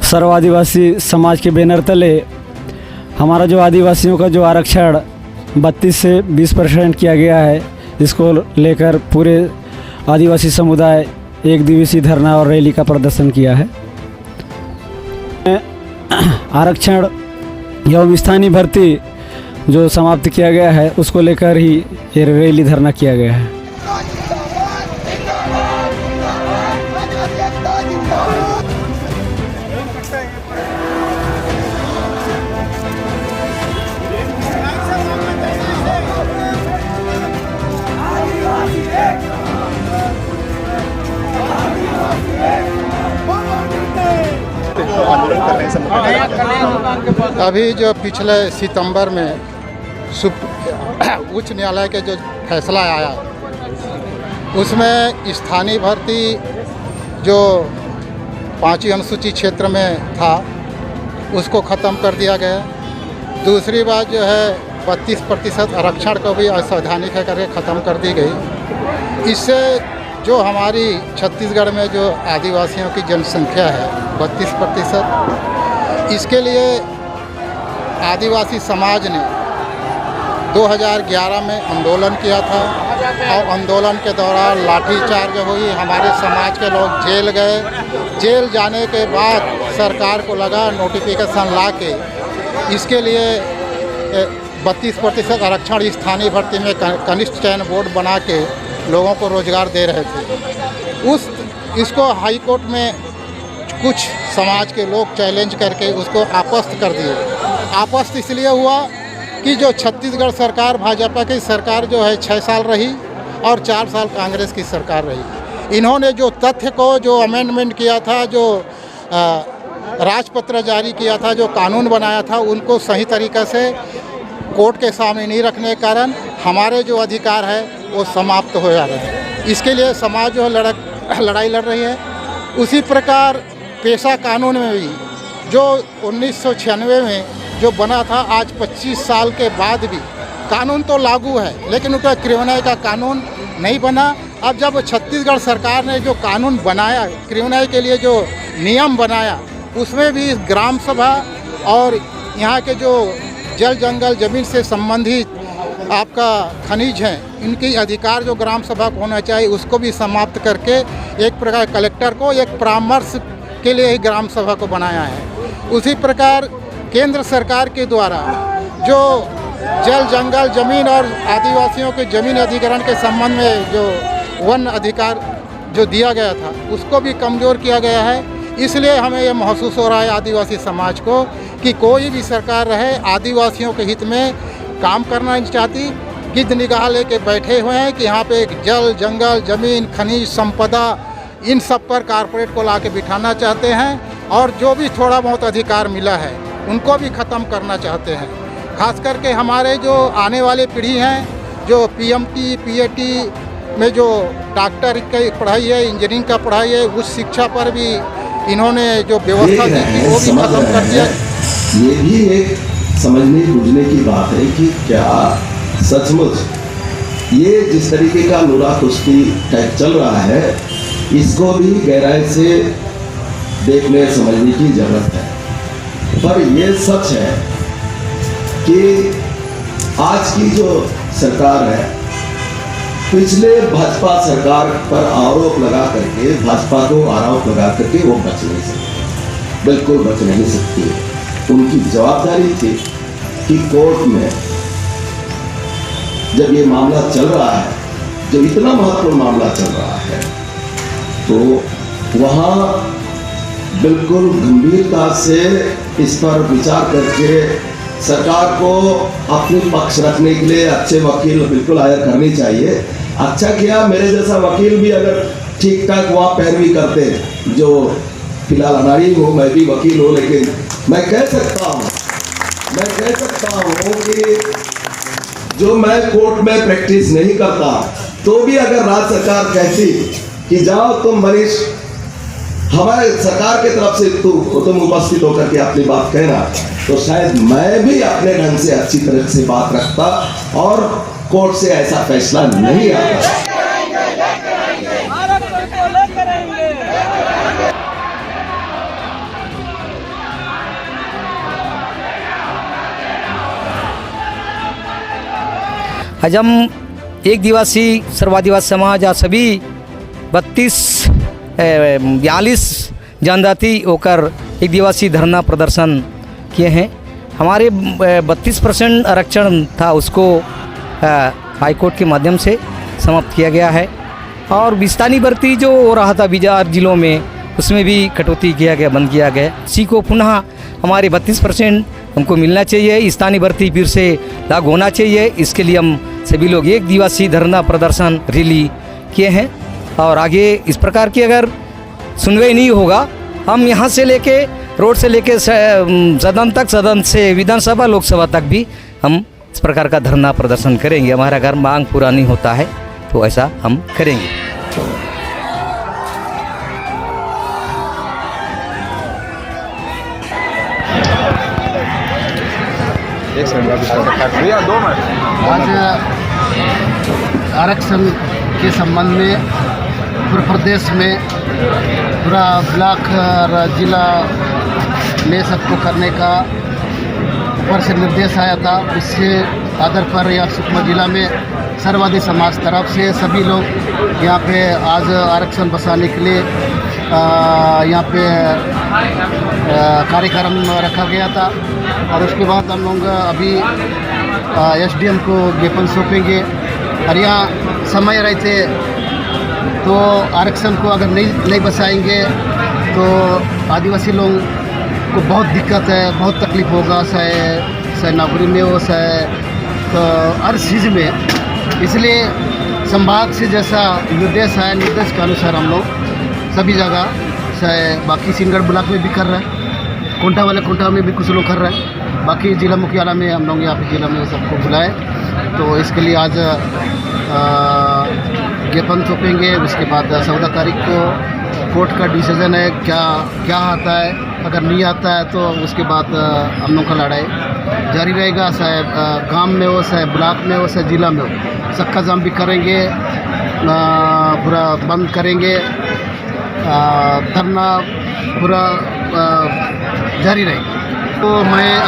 सर्व आदिवासी समाज के बैनर तले हमारा जो आदिवासियों का जो आरक्षण 32 से 20% किया गया है, इसको लेकर पूरे आदिवासी समुदाय एक दिवसीय धरना और रैली का प्रदर्शन किया है। आरक्षण एवं स्थानीय भर्ती जो समाप्त किया गया है, उसको लेकर ही ये रैली धरना किया गया है। अभी जो पिछले सितंबर में उच्च न्यायालय के जो फैसला आया, उसमें स्थानीय भर्ती जो 5वीं अनुसूची क्षेत्र में था, उसको ख़त्म कर दिया गया। दूसरी बात जो है 32% आरक्षण को भी असंवैधानिक है करके ख़त्म कर दी गई। इससे जो हमारी छत्तीसगढ़ में जो आदिवासियों की जनसंख्या है 32%, इसके लिए आदिवासी समाज ने 2011 में आंदोलन किया था और आंदोलन के दौरान लाठीचार्ज हुई, हमारे समाज के लोग जेल गए। जेल जाने के बाद सरकार को लगा नोटिफिकेशन ला के इसके लिए 32% आरक्षण स्थानीय भर्ती में कनिष्ठ चयन बोर्ड बना के लोगों को रोजगार दे रहे थे। इसको हाई कोर्ट में कुछ समाज के लोग चैलेंज करके उसको आपस्त कर दिए। आपस्त इसलिए हुआ कि जो छत्तीसगढ़ सरकार, भाजपा की सरकार जो है 6 साल रही और 4 साल कांग्रेस की सरकार रही। इन्होंने जो तथ्य को जो अमेंडमेंट किया था, जो राजपत्र जारी किया था, जो कानून बनाया था, उनको सही तरीक़े से कोर्ट के सामने नहीं रखने के कारण हमारे जो अधिकार है वो समाप्त हो जा रहे हैं। इसके लिए समाज जो लड़ाई लड़ रही है। उसी प्रकार पेशा कानून में भी जो 1996 में जो बना था, आज 25 साल के बाद भी कानून तो लागू है, लेकिन उसका क्रिमिनल का कानून नहीं बना। अब जब छत्तीसगढ़ सरकार ने जो कानून बनाया, क्रिमिनल के लिए जो नियम बनाया, उसमें भी ग्राम सभा और यहाँ के जो जल जंगल ज़मीन से संबंधित आपका खनिज हैं, इनकी अधिकार जो ग्राम सभा को होना चाहिए, उसको भी समाप्त करके एक प्रकार कलेक्टर को एक परामर्श के लिए ही ग्राम सभा को बनाया है। उसी प्रकार केंद्र सरकार के द्वारा जो जल जंगल ज़मीन और आदिवासियों के ज़मीन अधिग्रहण के संबंध में जो वन अधिकार जो दिया गया था, उसको भी कमज़ोर किया गया है। इसलिए हमें यह महसूस हो रहा है आदिवासी समाज को कि कोई भी सरकार रहे, आदिवासियों के हित में काम करना नहीं चाहती। गिद्ध निगाह लेके बैठे हुए हैं कि यहाँ पे जल जंगल ज़मीन खनिज संपदा, इन सब पर कारपोरेट को ला के बिठाना चाहते हैं और जो भी थोड़ा बहुत अधिकार मिला है उनको भी ख़त्म करना चाहते हैं। खास करके हमारे जो आने वाले पीढ़ी हैं, जो पीएमटी पीएटी में जो डॉक्टर की पढ़ाई है, इंजीनियरिंग का पढ़ाई है, उस शिक्षा पर भी इन्होंने जो व्यवस्था दी थी वो भी ख़त्म कर दिया। ये भी एक समझने बुझने की बात है कि क्या सचमुच ये जिस तरीके का नूरा कुश्ती टाइप चल रहा है, इसको भी गहराई से देखने समझने की जरूरत है। पर ये सच है कि आज की जो सरकार है, पिछले भाजपा सरकार पर आरोप लगा करके, भाजपा को आरोप लगा करके वो बच नहीं सकती, बिल्कुल बच नहीं सकती। उनकी जवाबदारी थी कि कोर्ट में जब ये मामला चल रहा है, जो इतना महत्वपूर्ण मामला चल रहा है, तो वहाँ बिल्कुल गंभीरता से इस पर विचार करके सरकार को अपने पक्ष रखने के लिए अच्छे वकील बिल्कुल हायर करनी चाहिए। अच्छा किया, मेरे जैसा वकील भी अगर ठीक ठाक वहाँ पैरवी करते, जो फिलहाल हमारी हूँ, मैं भी वकील हूँ, लेकिन मैं कह सकता हूँ कि जो मैं कोर्ट में प्रैक्टिस नहीं करता तो भी अगर राज्य सरकार कहती कि जाओ तुम मनीष, हमारे सरकार की तरफ से तुम उपस्थित होकर के अपनी बात कहना, तो शायद मैं भी अपने ढंग से अच्छी तरह से बात रखता और कोर्ट से ऐसा फैसला नहीं आता। आज हम एक दिवसीय सर्वादिवासी समाज या सभी 42 जनजाति होकर एक दिवसीय धरना प्रदर्शन किए हैं। हमारे 32% आरक्षण था, उसको हाईकोर्ट के माध्यम से समाप्त किया गया है। और विस्तानी भर्ती जो हो रहा था 20 जिलों में, उसमें भी कटौती किया गया, बंद किया गया। इसी को पुनः हमारे 32% हमको मिलना चाहिए, स्थानीय भर्ती फिर से लागू होना चाहिए। इसके लिए हम सभी लोग एक दिवसीय धरना प्रदर्शन रैली किए हैं। और आगे इस प्रकार की अगर सुनवाई नहीं होगा, हम यहाँ से लेके रोड से लेके सदन तक, सदन से विधानसभा लोकसभा तक भी हम इस प्रकार का धरना प्रदर्शन करेंगे। हमारा अगर मांग पूरा नहीं होता है तो ऐसा हम करेंगे। आज आरक्षण के संबंध में पूरे प्रदेश में पूरा ब्लॉक और जिला में सबको करने का ऊपर से निर्देश आया था। इसके आधार पर यहाँ सुकमा जिला में सर्वाधिक समाज तरफ से सभी लोग यहाँ पे आज आरक्षण बसाने के लिए यहाँ पे कार्यक्रम रखा गया था। और उसके बाद हम लोग अभी एसडीएम को ज्ञापन सौंपेंगे। और यहाँ समय रहते तो आरक्षण को अगर नहीं बसाएंगे तो आदिवासी लोग को बहुत दिक्कत है, बहुत तकलीफ होगा, चाहे नौकरी में हो, चाहे तो हर चीज़ में। इसलिए संभाग से जैसा निर्देश है, निर्देश के अनुसार हम लोग सभी जगह, चाहे बाकी सिंगड़ ब्लॉक में भी कर रहे हैं, कोंटा वाले कोंटा में भी कुछ लोग कर रहे हैं, बाकी जिला मुख्यालय में हम लोग यहाँ पे जिला में सबको बुलाए। तो इसके लिए आज ज्ञापन सौंपेंगे। उसके बाद 14 तारीख को कोर्ट का डिसीजन है, क्या आता है। अगर नहीं आता है तो उसके बाद हम लोग का लड़ाई जारी रहेगा, चाहे गांव में हो, चाहे ब्लॉक में हो, चाहे जिला में हो। सक्का जाम भी करेंगे, पूरा बंद करेंगे, धरना पूरा जारी रहेगा। तो मैं